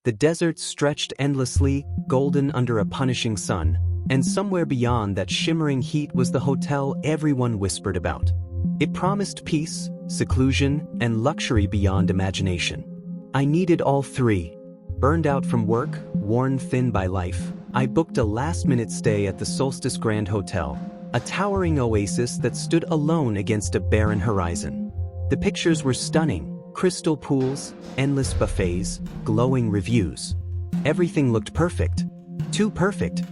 The desert stretched endlessly, golden under a punishing sun, and somewhere beyond that shimmering heat was the hotel everyone whispered about. It promised peace, seclusion, and luxury beyond imagination. I needed all three. Burned out from work, worn thin by life, I booked a last-minute stay at the Solstice Grand Hotel, a towering oasis that stood alone against a barren horizon. The pictures were stunning. Crystal pools, endless buffets, glowing reviews. Everything looked perfect. Too perfect.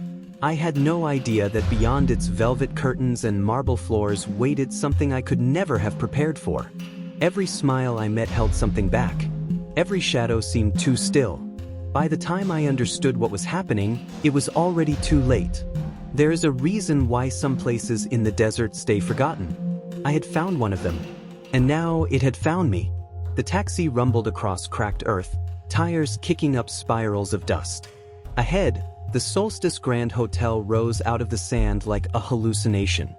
I had no idea that beyond its velvet curtains and marble floors waited something I could never have prepared for. Every smile I met held something back. Every shadow seemed too still. By the time I understood what was happening, it was already too late. There is a reason why some places in the desert stay forgotten. I had found one of them. And now it had found me. The taxi rumbled across cracked earth, tires kicking up spirals of dust. Ahead, the Solstice Grand Hotel rose out of the sand like a hallucination.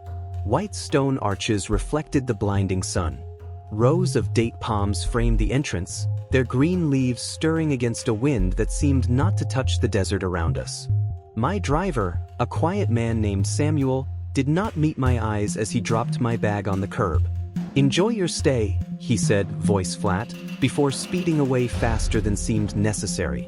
White stone arches reflected the blinding sun. Rows of date palms framed the entrance, their green leaves stirring against a wind that seemed not to touch the desert around us. My driver, a quiet man named Samuel, did not meet my eyes as he dropped my bag on the curb. "Enjoy your stay," he said, voice flat, before speeding away faster than seemed necessary.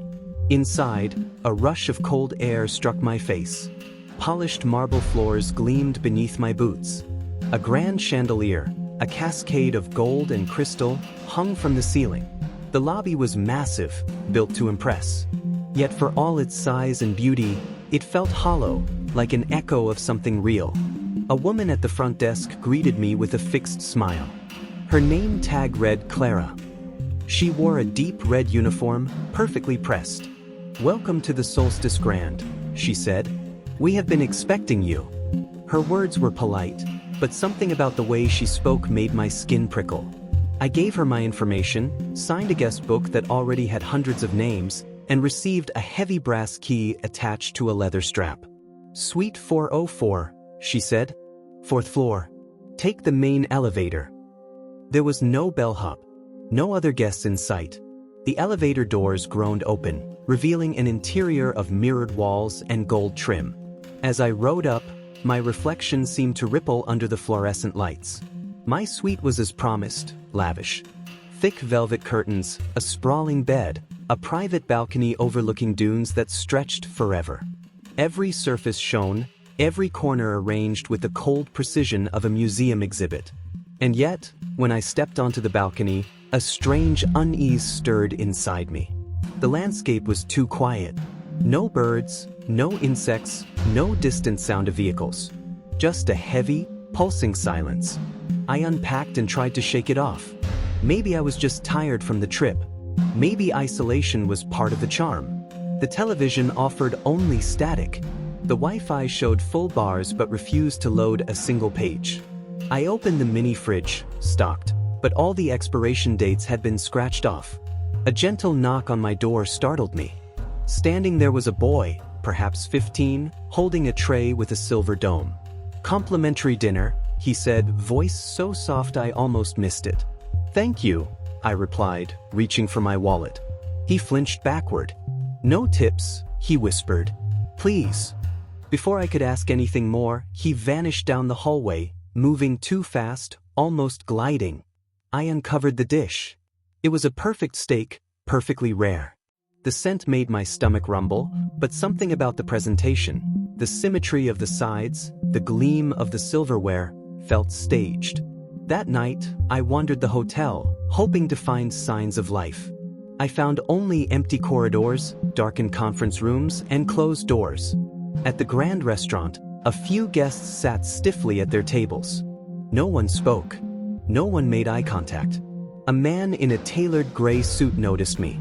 Inside, a rush of cold air struck my face. Polished marble floors gleamed beneath my boots. A grand chandelier, a cascade of gold and crystal, hung from the ceiling. The lobby was massive, built to impress. Yet for all its size and beauty, it felt hollow, like an echo of something real. A woman at the front desk greeted me with a fixed smile. Her name tag read Clara. She wore a deep red uniform, perfectly pressed. "Welcome to the Solstice Grand," she said. "We have been expecting you." Her words were polite, but something about the way she spoke made my skin prickle. I gave her my information, signed a guest book that already had hundreds of names, and received a heavy brass key attached to a leather strap. "Suite 404, she said. "Fourth floor. Take the main elevator." There was no bellhop, no other guests in sight. The elevator doors groaned open, revealing an interior of mirrored walls and gold trim. As I rode up, my reflection seemed to ripple under the fluorescent lights. My suite was as promised, lavish. Thick velvet curtains, a sprawling bed, a private balcony overlooking dunes that stretched forever. Every surface shone, every corner arranged with the cold precision of a museum exhibit. And yet, when I stepped onto the balcony, a strange unease stirred inside me. The landscape was too quiet. No birds, no insects, no distant sound of vehicles. Just a heavy, pulsing silence. I unpacked and tried to shake it off. Maybe I was just tired from the trip. Maybe isolation was part of the charm. The television offered only static. The Wi-Fi showed full bars but refused to load a single page. I opened the mini fridge, stocked, but all the expiration dates had been scratched off. A gentle knock on my door startled me. Standing there was a boy, perhaps 15, holding a tray with a silver dome. "Complimentary dinner," he said, voice so soft I almost missed it. "Thank you," I replied, reaching for my wallet. He flinched backward. "No tips," he whispered. "Please." Before I could ask anything more, he vanished down the hallway, moving too fast, almost gliding. I uncovered the dish. It was a perfect steak, perfectly rare. The scent made my stomach rumble, but something about the presentation, the symmetry of the sides, the gleam of the silverware, felt staged. That night, I wandered the hotel, hoping to find signs of life. I found only empty corridors, darkened conference rooms, and closed doors. At the grand restaurant, a few guests sat stiffly at their tables. No one spoke. No one made eye contact. A man in a tailored gray suit noticed me.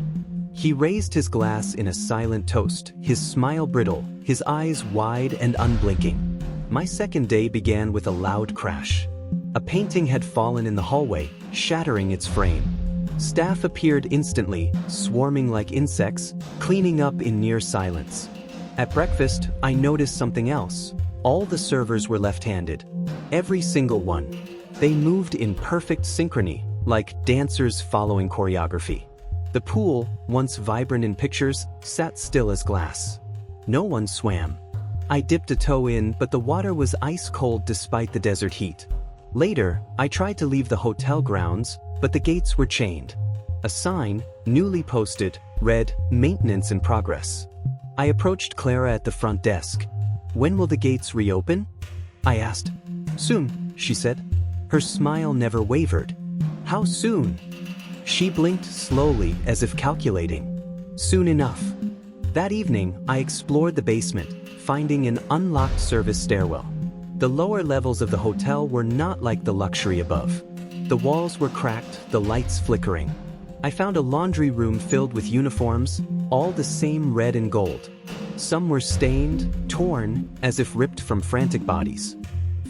He raised his glass in a silent toast, his smile brittle, his eyes wide and unblinking. My second day began with a loud crash. A painting had fallen in the hallway, shattering its frame. Staff appeared instantly, swarming like insects, cleaning up in near silence. At breakfast, I noticed something else. All the servers were left-handed. Every single one. They moved in perfect synchrony, like dancers following choreography. The pool, once vibrant in pictures, sat still as glass. No one swam. I dipped a toe in, but the water was ice cold despite the desert heat. Later, I tried to leave the hotel grounds, but the gates were chained. A sign, newly posted, read, "Maintenance in progress." I approached Clara at the front desk. "When will the gates reopen?" I asked. "Soon," she said. Her smile never wavered. "How soon?" She blinked slowly as if calculating. "Soon enough." That evening, I explored the basement, finding an unlocked service stairwell. The lower levels of the hotel were not like the luxury above. The walls were cracked, the lights flickering. I found a laundry room filled with uniforms, all the same red and gold. Some were stained, torn, as if ripped from frantic bodies.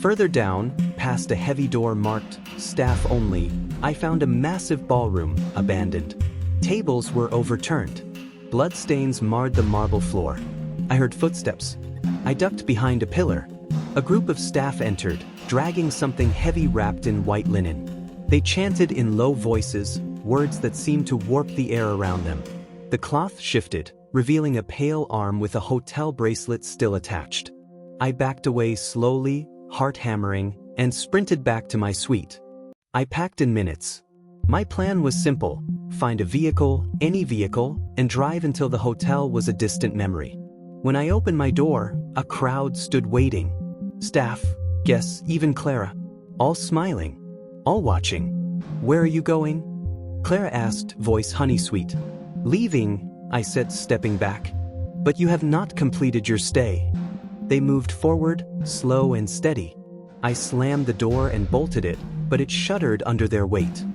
Further down, past a heavy door marked "Staff Only," I found a massive ballroom, abandoned. Tables were overturned. Bloodstains marred the marble floor. I heard footsteps. I ducked behind a pillar. A group of staff entered, dragging something heavy wrapped in white linen. They chanted in low voices, words that seemed to warp the air around them. The cloth shifted, revealing a pale arm with a hotel bracelet still attached. I backed away slowly, heart hammering, and sprinted back to my suite. I packed in minutes. My plan was simple: find a vehicle, any vehicle, and drive until the hotel was a distant memory. When I opened my door, a crowd stood waiting. Staff, guests, even Clara. All smiling. All watching. "Where are you going?" Clara asked, voice honey-sweet. "Leaving," I said, stepping back. "But you have not completed your stay." They moved forward, slow and steady. I slammed the door and bolted it, but it shuddered under their weight.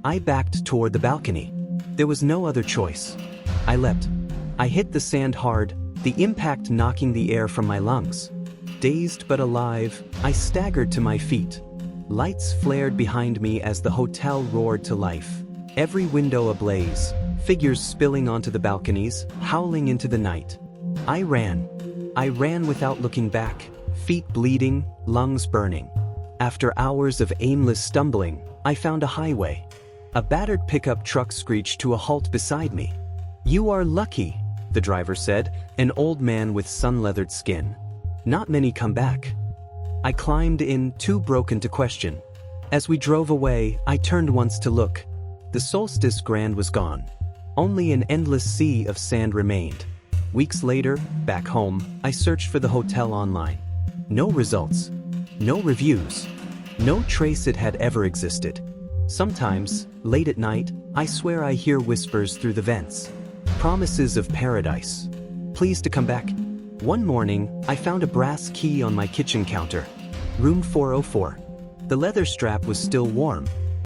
I backed toward the balcony. There was no other choice. I leapt. I hit the sand hard, the impact knocking the air from my lungs. Dazed but alive, I staggered to my feet. Lights flared behind me as the hotel roared to life. Every window ablaze, figures spilling onto the balconies, howling into the night. I ran. I ran without looking back, feet bleeding, lungs burning. After hours of aimless stumbling, I found a highway. A battered pickup truck screeched to a halt beside me. "You are lucky," the driver said, an old man with sun-leathered skin. "Not many come back." I climbed in, too broken to question. As we drove away, I turned once to look. The Solstice Grand was gone. Only an endless sea of sand remained. Weeks later, back home, I searched for the hotel online. No results. No reviews. No trace it had ever existed. Sometimes, late at night, I swear I hear whispers through the vents. Promises of paradise. Please to come back. One morning, I found a brass key on my kitchen counter. Room 404. The leather strap was still warm,